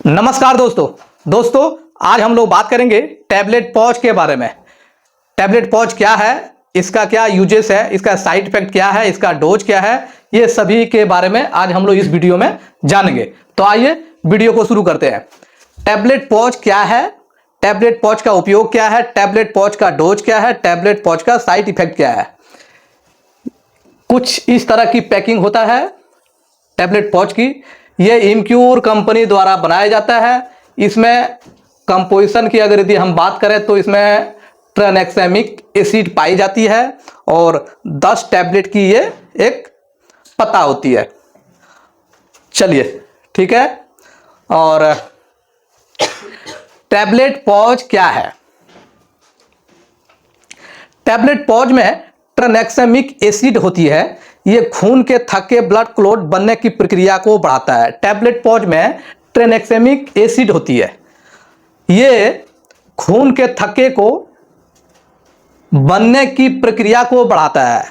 नमस्कार दोस्तों आज हम लोग बात करेंगे टैबलेट पॉज के बारे में। टैबलेट पॉज क्या है, इसका क्या यूजेस है, इसका साइड इफेक्ट क्या है, इसका डोज क्या है, ये सभी के बारे में आज हम लोग इस वीडियो में जानेंगे। तो आइए वीडियो को शुरू करते हैं। टैबलेट पॉज क्या है, टैबलेट पॉज का उपयोग क्या है, टैबलेट पॉज का डोज क्या है, टैबलेट पॉज का साइड इफेक्ट क्या है। कुछ इस तरह की पैकिंग होता है टैबलेट पॉज की। ये इम्क्यूर कंपनी द्वारा बनाया जाता है। इसमें कंपोजिशन की अगर यदि हम बात करें तो इसमें ट्रानेक्सामिक एसिड पाई जाती है और 10 टैबलेट की ये एक पत्ता होती है। चलिए ठीक है। और टैबलेट पॉज क्या है? टैबलेट पॉज में ट्रानेक्सामिक एसिड होती है। ये खून के थक्के ब्लड क्लॉट बनने की प्रक्रिया को बढ़ाता है। टैबलेट पॉज में ट्रानेक्सामिक एसिड होती है। ये खून के थक्के को बनने की प्रक्रिया को बढ़ाता है।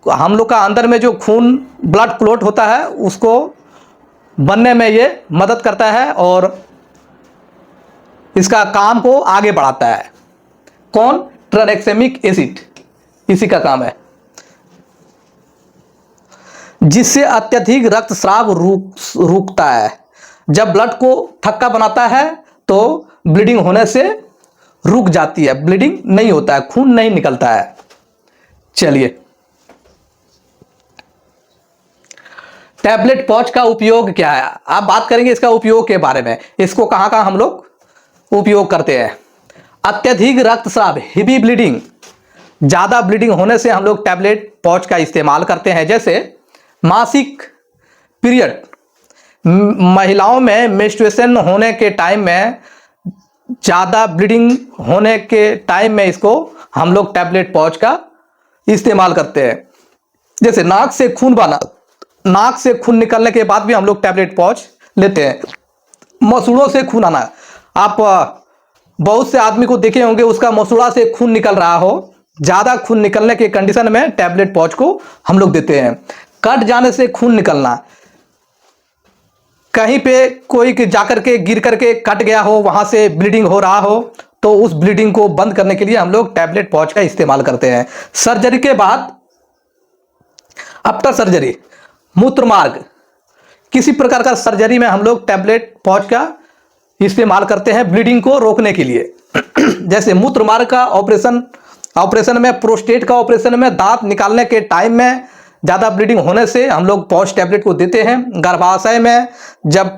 हम लोग का अंदर में जो खून ब्लड क्लॉट होता है उसको बनने में ये मदद करता है और इसका काम को आगे बढ़ाता है। कौन? ट्रानेक्सामिक एसिड, इसी का काम है, जिससे अत्यधिक रक्तस्राव रुकता है। जब ब्लड को थक्का बनाता है तो ब्लीडिंग होने से रुक जाती है, ब्लीडिंग नहीं होता है, खून नहीं निकलता है। चलिए, टैबलेट पॉज का उपयोग क्या है, आप बात करेंगे इसका उपयोग के बारे में। इसको कहां कहां हम लोग उपयोग करते हैं? अत्यधिक रक्तस्राव, हेवी ब्लीडिंग, ज्यादा ब्लीडिंग होने से हम लोग टैबलेट पॉज का इस्तेमाल करते हैं। जैसे मासिक पीरियड, महिलाओं में मेंस्ट्रुएशन होने के टाइम में, ज्यादा ब्लीडिंग होने के टाइम में इसको हम लोग टैबलेट पॉज का इस्तेमाल करते हैं। जैसे नाक से खून बहना, नाक से खून निकलने के बाद भी हम लोग टैबलेट पॉज लेते हैं। मसूड़ों से खून आना, आप बहुत से आदमी को देखे होंगे उसका मसूड़ा से खून निकल रहा हो, ज्यादा खून निकलने के कंडीशन में टैबलेट पॉज को हम लोग देते हैं। कट जाने से खून निकलना, कहीं पे कोई जाकर के गिर करके कट गया हो, वहां से ब्लीडिंग हो रहा हो, तो उस ब्लीडिंग को बंद करने के लिए हम लोग टैबलेट पॉज का इस्तेमाल करते हैं। सर्जरी के बाद, आफ्टर सर्जरी, मूत्र मार्ग, किसी प्रकार का सर्जरी में हम लोग टैबलेट पॉज का इस्तेमाल करते हैं ब्लीडिंग को रोकने के लिए। जैसे मूत्र मार्ग का ऑपरेशन में, प्रोस्टेट का ऑपरेशन में, दांत निकालने के टाइम में ज्यादा ब्लीडिंग होने से हम लोग पॉज टैबलेट को देते हैं। गर्भाशय में जब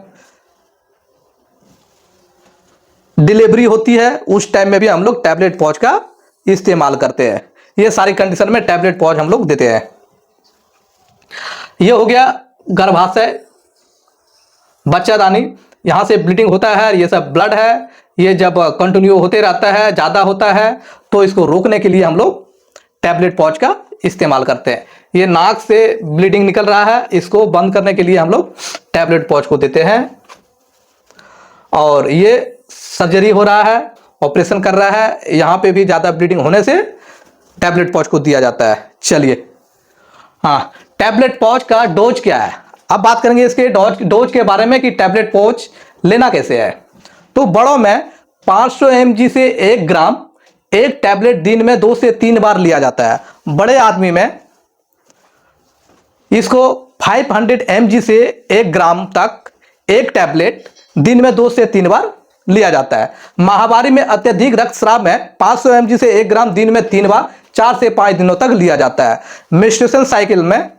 डिलीवरी होती है उस टाइम में भी हम लोग टैबलेट पॉज का इस्तेमाल करते हैं। ये सारी कंडीशन में टैबलेट पॉज हम लोग देते हैं। ये हो गया गर्भाशय, बच्चादानी, यहां से ब्लीडिंग होता है, ये सब ब्लड है। ये जब कंटिन्यू होते रहता है, ज्यादा होता है, तो इसको रोकने के लिए हम लोग टैबलेट पॉज का इस्तेमाल करते हैं। ये नाक से ब्लीडिंग निकल रहा है, इसको बंद करने के लिए हम लोग टैबलेट पॉज को देते हैं। और ये सर्जरी हो रहा है, ऑपरेशन कर रहा है, यहां पे भी ज्यादा ब्लीडिंग होने से टैबलेट पॉज को दिया जाता है। चलिए, हाँ, टैबलेट पॉज का डोज क्या है, अब बात करेंगे इसके डोज के बारे में कि टैबलेट पॉज लेना कैसे है। तो बड़ों में 500 mg से 1 ग्राम एक टैबलेट दिन में 2 से 3 बार लिया जाता है। बड़े आदमी में इसको 500 mg से 1 ग्राम तक एक टैबलेट दिन में 2 से 3 बार लिया जाता है। माहवारी में अत्यधिक रक्तस्राव में 500 mg से 1 ग्राम दिन में 3 बार 4 से 5 दिनों तक लिया जाता है। मेंस्ट्रुएशन साइकिल में,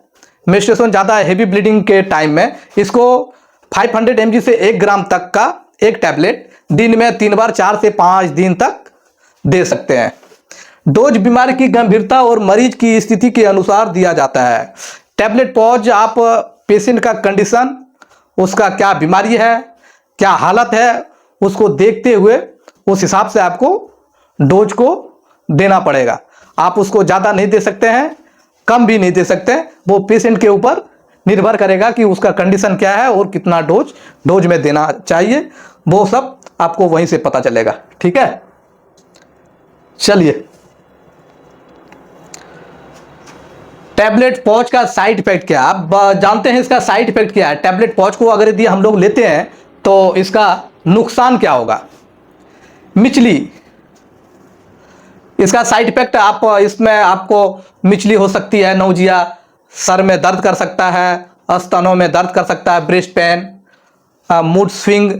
मेंस्ट्रुएशन ज्यादा हेवी ब्लीडिंग के टाइम में इसको 500 mg से 1 ग्राम तक का एक टैबलेट दिन में 3 बार 4 से 5 दिन तक दे सकते हैं। डोज बीमारी की गंभीरता और मरीज की स्थिति के अनुसार दिया जाता है। टैबलेट पॉज आप पेशेंट का कंडीशन, उसका क्या बीमारी है, क्या हालत है, उसको देखते हुए उस हिसाब से आपको डोज को देना पड़ेगा। आप उसको ज़्यादा नहीं दे सकते हैं, कम भी नहीं दे सकते, वो पेशेंट के ऊपर निर्भर करेगा कि उसका कंडीशन क्या है और कितना डोज में देना चाहिए, वो सब आपको वहीं से पता चलेगा। ठीक है, चलिए, टैबलेट पॉज का साइड इफेक्ट क्या, आप जानते हैं इसका साइड इफेक्ट क्या है। टैबलेट पॉज को अगर यदि हम लोग लेते हैं तो इसका नुकसान क्या होगा? मिचली, इसका साइड इफेक्ट इसमें आपको मिचली हो सकती है, नौजिया, सर में दर्द कर सकता है, स्तनों में दर्द कर सकता है, ब्रेस्ट पेन, मूड स्विंग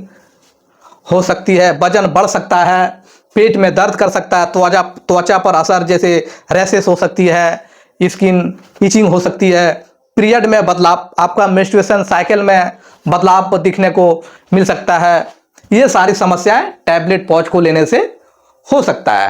हो सकती है, वजन बढ़ सकता है, पेट में दर्द कर सकता है, त्वचा पर असर जैसे रैशेस हो सकती है, स्किन इचिंग हो सकती है, पीरियड में बदलाव, आपका मेंस्ट्रुएशन साइकिल में बदलाव दिखने को मिल सकता है। ये सारी समस्याएं टैबलेट पॉज को लेने से हो सकता है।